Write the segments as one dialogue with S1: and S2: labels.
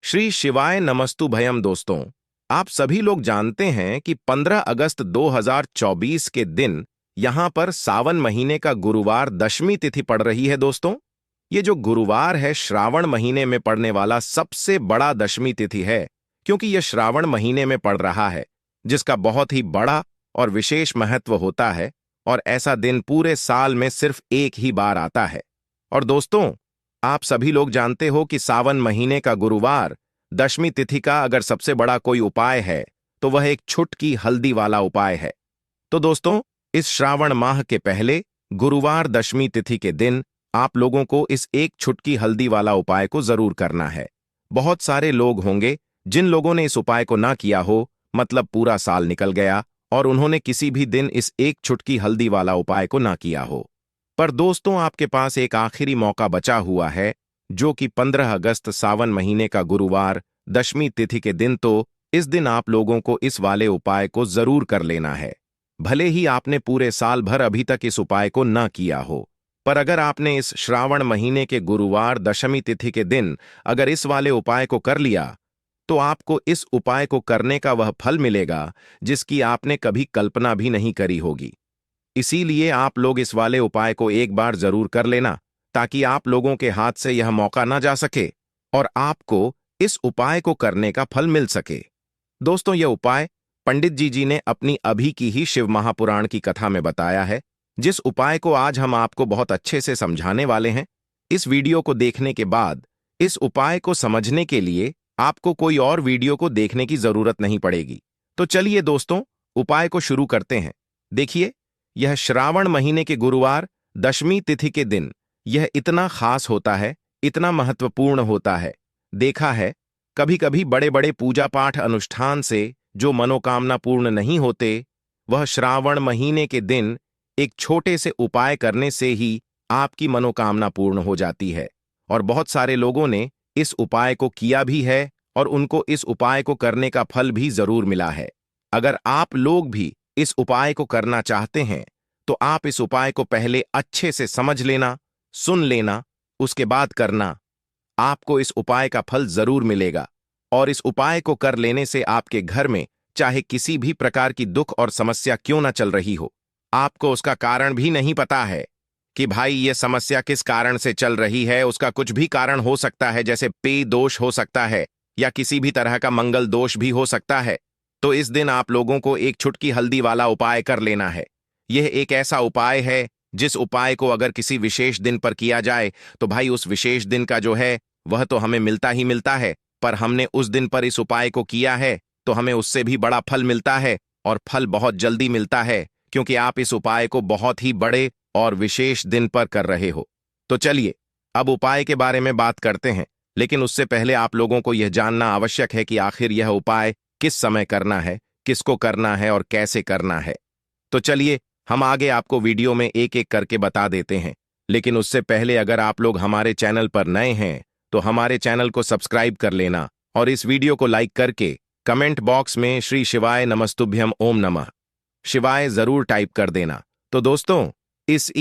S1: श्री शिवाय नमस्तुभयम दोस्तों। आप सभी लोग जानते हैं कि 15 अगस्त 2024 के दिन यहां पर सावन महीने का गुरुवार दशमी तिथि पड़ रही है। दोस्तों, ये जो गुरुवार है श्रावण महीने में पड़ने वाला सबसे बड़ा दशमी तिथि है, क्योंकि यह श्रावण महीने में पड़ रहा है, जिसका बहुत ही बड़ा और विशेष महत्व होता है। और ऐसा दिन पूरे साल में सिर्फ एक ही बार आता है। और दोस्तों, आप सभी लोग जानते हो कि सावन महीने का गुरुवार दशमी तिथि का अगर सबसे बड़ा कोई उपाय है तो वह एक छुटकी हल्दी वाला उपाय है। तो दोस्तों, इस श्रावण माह के पहले गुरुवार दशमी तिथि के दिन आप लोगों को इस एक छुटकी हल्दी वाला उपाय को जरूर करना है। बहुत सारे लोग होंगे जिन लोगों ने इस उपाय को ना किया हो, मतलब पूरा साल निकल गया और उन्होंने किसी भी दिन इस एक छुटकी हल्दी वाला उपाय को ना किया हो। पर दोस्तों, आपके पास एक आखिरी मौका बचा हुआ है, जो कि 15 अगस्त सावन महीने का गुरुवार दशमी तिथि के दिन। तो इस दिन आप लोगों को इस वाले उपाय को जरूर कर लेना है। भले ही आपने पूरे साल भर अभी तक इस उपाय को ना किया हो, पर अगर आपने इस श्रावण महीने के गुरुवार दशमी तिथि के दिन अगर इस वाले उपाय को कर लिया, तो आपको इस उपाय को करने का वह फल मिलेगा जिसकी आपने कभी कल्पना भी नहीं करी होगी। इसीलिए आप लोग इस वाले उपाय को एक बार जरूर कर लेना, ताकि आप लोगों के हाथ से यह मौका ना जा सके और आपको इस उपाय को करने का फल मिल सके। दोस्तों, यह उपाय पंडित जी ने अपनी अभी की ही शिव महापुराण की कथा में बताया है, जिस उपाय को आज हम आपको बहुत अच्छे से समझाने वाले हैं। इस वीडियो को देखने के बाद इस उपाय को समझने के लिए आपको कोई और वीडियो को देखने की जरूरत नहीं पड़ेगी। तो चलिए दोस्तों, उपाय को शुरू करते हैं। देखिए, यह श्रावण महीने के गुरुवार दशमी तिथि के दिन यह इतना खास होता है, इतना महत्वपूर्ण होता है। देखा है, कभी कभी बड़े बड़े पूजा पाठ अनुष्ठान से जो मनोकामना पूर्ण नहीं होते, वह श्रावण महीने के दिन एक छोटे से उपाय करने से ही आपकी मनोकामना पूर्ण हो जाती है। और बहुत सारे लोगों ने इस उपाय को किया भी है और उनको इस उपाय को करने का फल भी जरूर मिला है। अगर आप लोग भी इस उपाय को करना चाहते हैं, तो आप इस उपाय को पहले अच्छे से समझ लेना, सुन लेना, उसके बाद करना। आपको इस उपाय का फल जरूर मिलेगा। और इस उपाय को कर लेने से आपके घर में चाहे किसी भी प्रकार की दुख और समस्या क्यों ना चल रही हो, आपको उसका कारण भी नहीं पता है कि भाई ये समस्या किस कारण से चल रही है। उसका कुछ भी कारण हो सकता है, जैसे पेय दोष हो सकता है या किसी भी तरह का मंगल दोष भी हो सकता है। तो इस दिन आप लोगों को एक छुटकी हल्दी वाला उपाय कर लेना है। यह एक ऐसा उपाय है जिस उपाय को अगर किसी विशेष दिन पर किया जाए तो भाई उस विशेष दिन का जो है वह तो हमें मिलता ही मिलता है, पर हमने उस दिन पर इस उपाय को किया है तो हमें उससे भी बड़ा फल मिलता है। और फल बहुत जल्दी मिलता है, क्योंकि आप इस उपाय को बहुत ही बड़े और विशेष दिन पर कर रहे हो। तो चलिए अब उपाय के बारे में बात करते हैं, लेकिन उससे पहले आप लोगों को यह जानना आवश्यक है कि आखिर यह उपाय किस समय करना है, किसको करना है और कैसे करना है। तो चलिए हम आगे आपको वीडियो में एक एक करके बता देते हैं। लेकिन उससे पहले अगर आप लोग हमारे चैनल पर नए हैं तो हमारे चैनल को सब्सक्राइब कर लेना और इस वीडियो को लाइक करके कमेंट बॉक्स में श्री शिवाय नमस्तुभ्यम ओम नमः शिवाय जरूर टाइप कर देना। तो दोस्तों, इस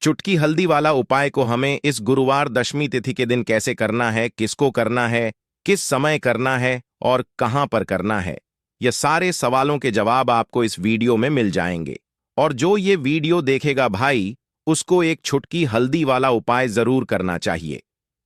S1: चुटकी हल्दी वाला उपाय को हमें इस गुरुवार दशमी तिथि के दिन कैसे करना है, किसको करना है, किस समय करना है और कहां पर करना है, ये सारे सवालों के जवाब आपको इस वीडियो में मिल जाएंगे। और जो ये वीडियो देखेगा भाई, उसको एक छुटकी हल्दी वाला उपाय जरूर करना चाहिए,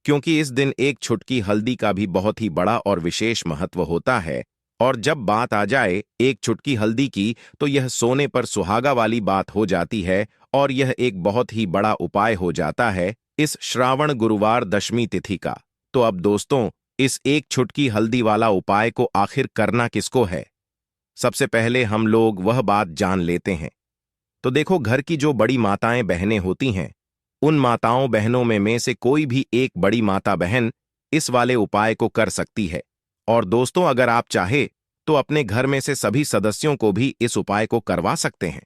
S1: क्योंकि इस दिन एक छुटकी हल्दी का भी बहुत ही बड़ा और विशेष महत्व होता है। और जब बात आ जाए एक छुटकी हल्दी की, तो यह सोने पर सुहागा वाली बात हो जाती है और यह एक बहुत ही बड़ा उपाय हो जाता है इस श्रावण गुरुवार दशमी तिथि का। तो अब दोस्तों, इस एक छुटकी हल्दी वाला उपाय को आखिर करना किसको है, सबसे पहले हम लोग वह बात जान लेते हैं। तो देखो, घर की जो बड़ी माताएं बहनें होती हैं, उन माताओं बहनों में से कोई भी एक बड़ी माता बहन इस वाले उपाय को कर सकती है। और दोस्तों, अगर आप चाहे तो अपने घर में से सभी सदस्यों को भी इस उपाय को करवा सकते हैं।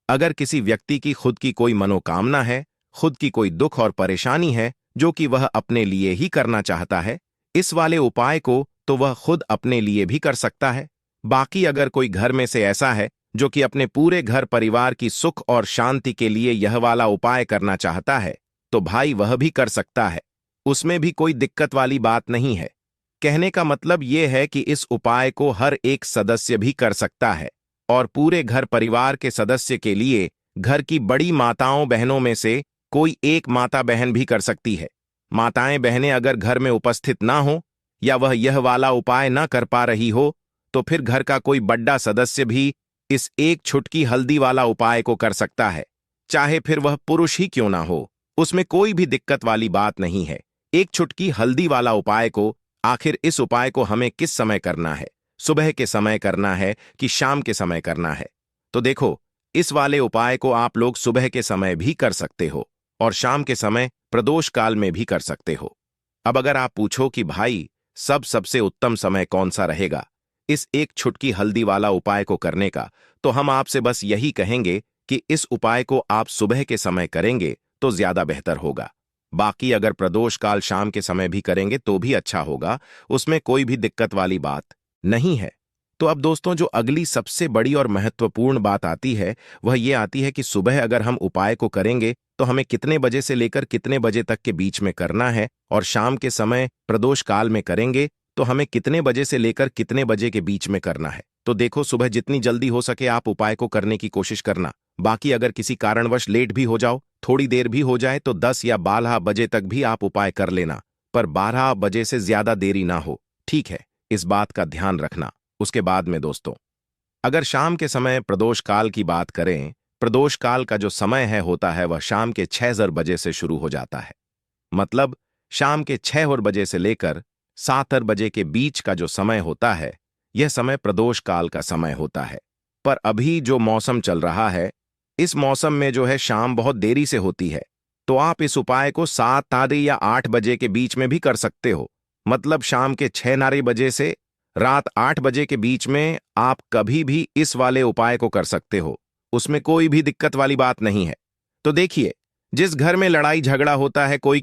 S1: अगर किसी व्यक्ति की खुद की कोई मनोकामना है, खुद की कोई दुख और परेशानी है जो कि वह अपने लिए ही करना चाहता है इस वाले उपाय को, तो वह खुद अपने लिए भी कर सकता है। बाकी अगर कोई घर में से ऐसा है जो कि अपने पूरे घर परिवार की सुख और शांति के लिए यह वाला उपाय करना चाहता है, तो भाई वह भी कर सकता है। उसमें भी कोई दिक्कत वाली बात नहीं है। कहने का मतलब ये है कि इस उपाय को हर एक सदस्य भी कर सकता है और पूरे घर परिवार के सदस्य के लिए घर की बड़ी माताओं बहनों में से कोई एक माता बहन भी कर सकती है। माताएं बहनें अगर घर में उपस्थित ना हो या वह यह वाला उपाय ना कर पा रही हो तो फिर घर का कोई बड़ा सदस्य भी इस एक छुटकी हल्दी वाला उपाय को कर सकता है, चाहे फिर वह पुरुष ही क्यों ना हो। उसमें कोई भी दिक्कत वाली बात नहीं है। एक छुटकी हल्दी वाला उपाय को आखिर इस उपाय को हमें किस समय करना है, सुबह के समय करना है कि शाम के समय करना है? तो देखो, इस वाले उपाय को आप लोग सुबह के समय भी कर सकते हो और शाम के समय प्रदोष काल में भी कर सकते हो। अब अगर आप पूछो कि भाई सबसे उत्तम समय कौन सा रहेगा इस एक छुटकी हल्दी वाला उपाय को करने का, तो हम आपसे बस यही कहेंगे कि इस उपाय को आप सुबह के समय करेंगे तो ज्यादा बेहतर होगा। बाकी अगर प्रदोष काल शाम के समय भी करेंगे तो भी अच्छा होगा, उसमें कोई भी दिक्कत वाली बात नहीं है। तो अब दोस्तों, जो अगली सबसे बड़ी और महत्वपूर्ण बात आती है वह ये आती है कि सुबह अगर हम उपाय को करेंगे तो हमें कितने बजे से लेकर कितने बजे तक के बीच में करना है, और शाम के समय प्रदोष काल में करेंगे तो हमें कितने बजे से लेकर कितने बजे के बीच में करना है। तो देखो, सुबह जितनी जल्दी हो सके आप उपाय को करने की कोशिश करना। बाकी अगर किसी कारणवश लेट भी हो जाओ, थोड़ी देर भी हो जाए, तो 10 या 12 बजे तक भी आप उपाय कर लेना, पर 12 बजे से ज्यादा देरी ना हो, ठीक है? इस बात का ध्यान रखना। उसके बाद में दोस्तों, अगर शाम के समय प्रदोष काल की बात करें, प्रदोष काल का जो समय है होता है वह शाम के 6 बजे से शुरू हो जाता है। मतलब शाम के 6 बजे से लेकर 7 बजे के बीच का जो समय होता है यह समय प्रदोष काल का समय होता है। पर अभी जो मौसम चल रहा है, इस मौसम में जो है शाम बहुत देरी से होती है, तो आप इस उपाय को 7 या 8 बजे के बीच में भी कर सकते हो। मतलब शाम के 6 बजे से रात 8 बजे के बीच में आप कभी भी इस वाले उपाय को कर सकते हो, उसमें कोई भी दिक्कत वाली बात नहीं है। तो देखिए, जिस घर में लड़ाई झगड़ा होता है, कोई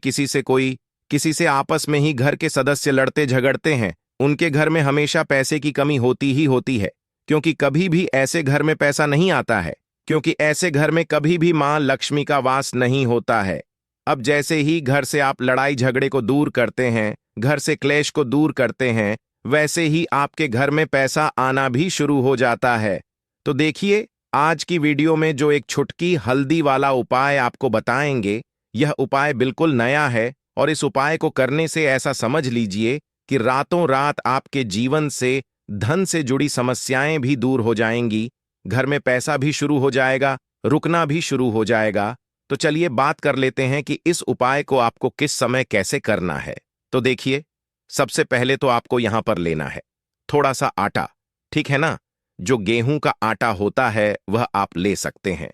S1: किसी से आपस में ही घर के सदस्य लड़ते झगड़ते हैं, उनके घर में हमेशा पैसे की कमी होती ही होती है, क्योंकि कभी भी ऐसे घर में पैसा नहीं आता है, क्योंकि ऐसे घर में कभी भी मां लक्ष्मी का वास नहीं होता है। अब जैसे ही घर से आप लड़ाई झगड़े को दूर करते हैं, घर से क्लेश को दूर करते हैं, वैसे ही आपके घर में पैसा आना भी शुरू हो जाता है। तो देखिए, आज की वीडियो में जो एक छुटकी हल्दी वाला उपाय आपको बताएंगे, यह उपाय बिल्कुल नया है और इस उपाय को करने से ऐसा समझ लीजिए कि रातों रात आपके जीवन से धन से जुड़ी समस्याएं भी दूर हो जाएंगी, घर में पैसा भी शुरू हो जाएगा, रुकना भी शुरू हो जाएगा। तो चलिए बात कर लेते हैं कि इस उपाय को आपको किस समय कैसे करना है। तो देखिए, सबसे पहले तो आपको यहां पर लेना है थोड़ा सा आटा, ठीक है ना? जो गेहूं का आटा होता है वह आप ले सकते हैं।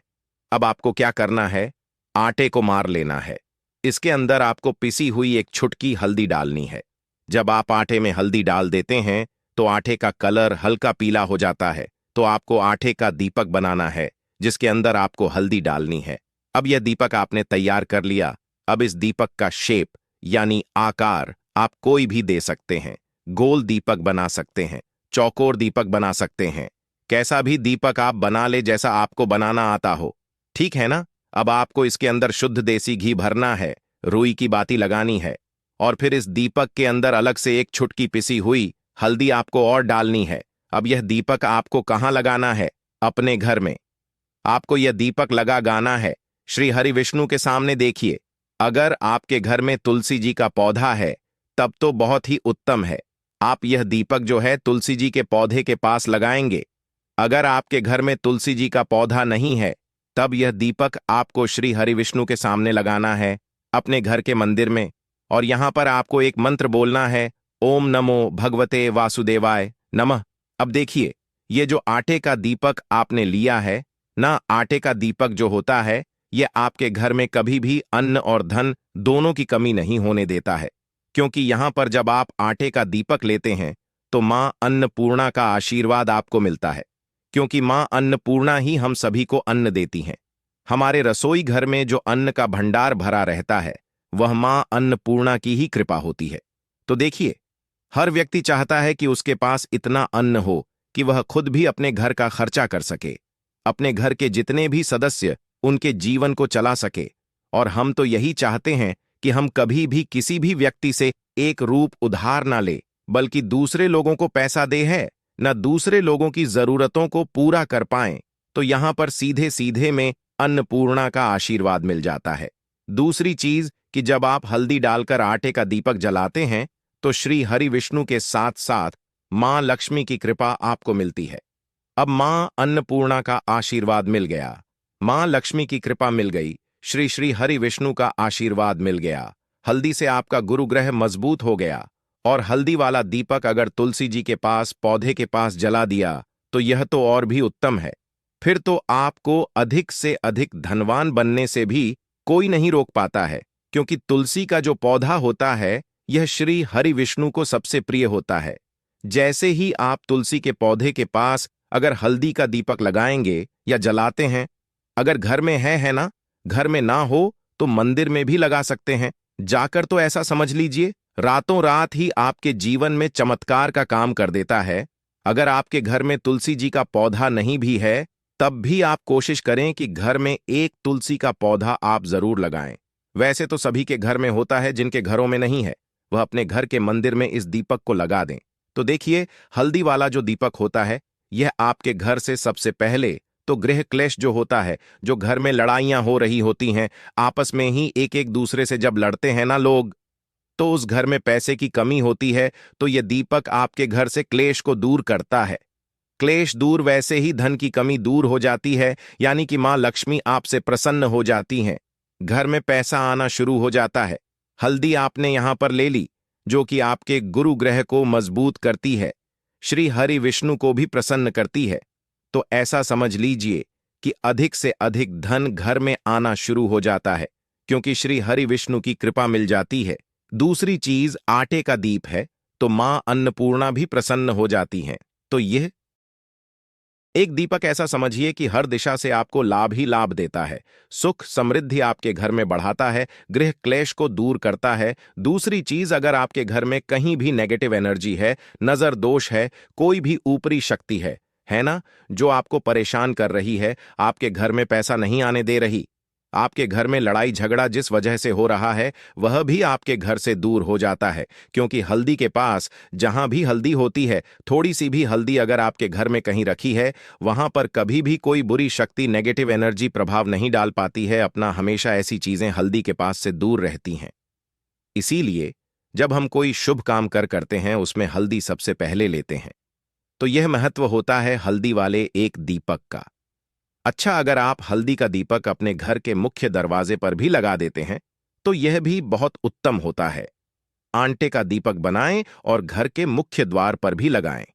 S1: अब आपको क्या करना है, आटे को मार लेना है। इसके अंदर आपको पिसी हुई एक छुटकी हल्दी डालनी है। जब आप आटे में हल्दी डाल देते हैं तो आटे का कलर हल्का पीला हो जाता है, तो आपको आटे का दीपक बनाना है जिसके अंदर आपको हल्दी डालनी है। अब यह दीपक आपने तैयार कर लिया। अब इस दीपक का शेप यानी आकार आप कोई भी दे सकते हैं। गोल दीपक बना सकते हैं, चौकोर दीपक बना सकते हैं, कैसा भी दीपक आप बना ले जैसा आपको बनाना आता हो, ठीक है ना? अब आपको इसके अंदर शुद्ध देसी घी भरना है, रुई की बाती लगानी है और फिर इस दीपक के अंदर अलग से एक छुटकी पिसी हुई हल्दी आपको और डालनी है। अब यह दीपक आपको कहाँ लगाना है? अपने घर में। आपको यह दीपक लगा गाना है श्री हरि विष्णु के सामने। देखिए, अगर आपके घर में तुलसी जी का पौधा है तब तो बहुत ही उत्तम है। आप यह दीपक जो है तुलसी जी के पौधे के पास लगाएंगे। अगर आपके घर में तुलसी जी का पौधा नहीं है तब यह दीपक आपको श्री हरि विष्णु के सामने लगाना है अपने घर के मंदिर में, और यहां पर आपको एक मंत्र बोलना है, ओम नमो भगवते वासुदेवाय नमः। अब देखिए, ये जो आटे का दीपक आपने लिया है ना, आटे का दीपक जो होता है ये आपके घर में कभी भी अन्न और धन दोनों की कमी नहीं होने देता है, क्योंकि यहां पर जब आप आटे का दीपक लेते हैं तो मां अन्नपूर्णा का आशीर्वाद आपको मिलता है, क्योंकि मां अन्नपूर्णा ही हम सभी को अन्न देती हैं। हमारे रसोई घर में जो अन्न का भंडार भरा रहता है वह मां अन्नपूर्णा की ही कृपा होती है। तो देखिए, हर व्यक्ति चाहता है कि उसके पास इतना अन्न हो कि वह खुद भी अपने घर का खर्चा कर सके, अपने घर के जितने भी सदस्य उनके जीवन को चला सके, और हम तो यही चाहते हैं कि हम कभी भी किसी भी व्यक्ति से एक रूप उधार ना ले, बल्कि दूसरे लोगों को पैसा दे है, न दूसरे लोगों की जरूरतों को पूरा कर पाएं, तो यहां पर सीधे सीधे में अन्नपूर्णा का आशीर्वाद मिल जाता है। दूसरी चीज कि जब आप हल्दी डालकर आटे का दीपक जलाते हैं तो श्री हरि विष्णु के साथ साथ मां लक्ष्मी की कृपा आपको मिलती है। अब मां अन्नपूर्णा का आशीर्वाद मिल गया, मां लक्ष्मी की कृपा मिल गई, श्री श्री हरि विष्णु का आशीर्वाद मिल गया, हल्दी से आपका गुरु ग्रह मजबूत हो गया। और हल्दी वाला दीपक अगर तुलसी जी के पास पौधे के पास जला दिया तो यह तो और भी उत्तम है। फिर तो आपको अधिक से अधिक धनवान बनने से भी कोई नहीं रोक पाता है, क्योंकि तुलसी का जो पौधा होता है यह श्री हरि विष्णु को सबसे प्रिय होता है। जैसे ही आप तुलसी के पौधे के पास अगर हल्दी का दीपक लगाएंगे या जलाते हैं, अगर घर में है ना, घर में ना हो तो मंदिर में भी लगा सकते हैं जाकर, तो ऐसा समझ लीजिए रातों रात ही आपके जीवन में चमत्कार का काम कर देता है। अगर आपके घर में तुलसी जी का पौधा नहीं भी है तब भी आप कोशिश करें कि घर में एक तुलसी का पौधा आप जरूर लगाएं। वैसे तो सभी के घर में होता है, जिनके घरों में नहीं है वह अपने घर के मंदिर में इस दीपक को लगा दें। तो देखिए, हल्दी वाला जो दीपक होता है यह आपके घर से सबसे पहले तो गृह क्लेश जो होता है, जो घर में लड़ाइयां हो रही होती हैं, आपस में ही एक एक दूसरे से जब लड़ते हैं ना लोग, तो उस घर में पैसे की कमी होती है, तो यह दीपक आपके घर से क्लेश को दूर करता है। क्लेश दूर, वैसे ही धन की कमी दूर हो जाती है, यानी कि मां लक्ष्मी आपसे प्रसन्न हो जाती हैं, घर में पैसा आना शुरू हो जाता है। हल्दी आपने यहां पर ले ली जो कि आपके गुरु ग्रह को मजबूत करती है, श्री हरि विष्णु को भी प्रसन्न करती है। तो ऐसा समझ लीजिए कि अधिक से अधिक धन घर में आना शुरू हो जाता है, क्योंकि श्री हरि विष्णु की कृपा मिल जाती है। दूसरी चीज आटे का दीप है, तो मां अन्नपूर्णा भी प्रसन्न हो जाती हैं। तो यह एक दीपक ऐसा समझिए कि हर दिशा से आपको लाभ ही लाभ देता है, सुख समृद्धि आपके घर में बढ़ाता है, गृह क्लेश को दूर करता है। दूसरी चीज, अगर आपके घर में कहीं भी नेगेटिव एनर्जी है, नजर दोष है, कोई भी ऊपरी शक्ति है ना, जो आपको परेशान कर रही है, आपके घर में पैसा नहीं आने दे रही, आपके घर में लड़ाई झगड़ा जिस वजह से हो रहा है वह भी आपके घर से दूर हो जाता है। क्योंकि हल्दी के पास जहां भी हल्दी होती है, थोड़ी सी भी हल्दी अगर आपके घर में कहीं रखी है, वहां पर कभी भी कोई बुरी शक्ति नेगेटिव एनर्जी प्रभाव नहीं डाल पाती है अपना। हमेशा ऐसी चीजें हल्दी के पास से दूर रहती हैं। इसीलिए जब हम कोई शुभ काम करते हैं उसमें हल्दी सबसे पहले लेते हैं। तो यह महत्व होता है हल्दी वाले एक दीपक का। अच्छा, अगर आप हल्दी का दीपक अपने घर के मुख्य दरवाजे पर भी लगा देते हैं तो यह भी बहुत उत्तम होता है। आटे का दीपक बनाएं और घर के मुख्य द्वार पर भी लगाएं।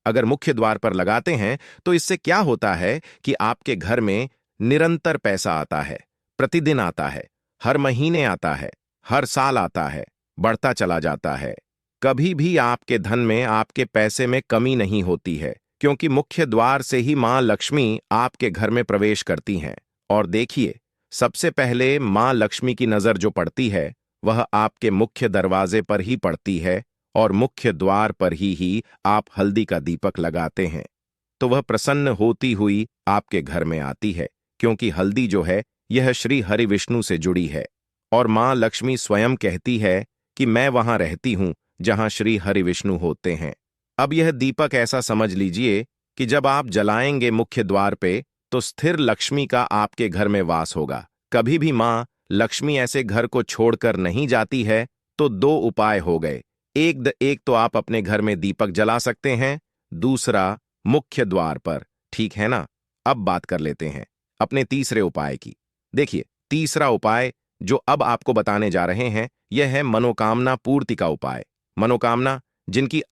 S1: अगर मुख्य द्वार पर लगाते हैं तो इससे क्या होता है कि आपके घर में निरंतर पैसा आता है, प्रतिदिन आता है, हर महीने आता है, हर साल आता है, बढ़ता चला जाता है। कभी भी आपके धन में, आपके पैसे में कमी नहीं होती है, क्योंकि मुख्य द्वार से ही मां लक्ष्मी आपके घर में प्रवेश करती हैं। और देखिए, सबसे पहले मां लक्ष्मी की नजर जो पड़ती है वह आपके मुख्य दरवाजे पर ही पड़ती है, और मुख्य द्वार पर ही आप हल्दी का दीपक लगाते हैं तो वह प्रसन्न होती हुई आपके घर में आती है, क्योंकि हल्दी जो है यह श्री हरि विष्णु से जुड़ी है। और मां लक्ष्मी स्वयं कहती है कि मैं वहां रहती हूं जहां श्री हरि विष्णु होते हैं। अब यह दीपक ऐसा समझ लीजिए कि जब आप जलाएंगे मुख्य द्वार पे तो स्थिर लक्ष्मी का आपके घर में वास होगा। कभी भी मां लक्ष्मी ऐसे घर को छोड़कर नहीं जाती है। तो दो उपाय हो गए, एक तो आप अपने घर में दीपक जला सकते हैं, दूसरा मुख्य द्वार पर, ठीक है ना। अब बात कर लेते हैं अपने तीसरे उपाय की। देखिए, तीसरा उपाय जो अब आपको बताने जा रहे हैं यह है मनोकामना पूर्ति का उपाय। मनोकामना जिनकी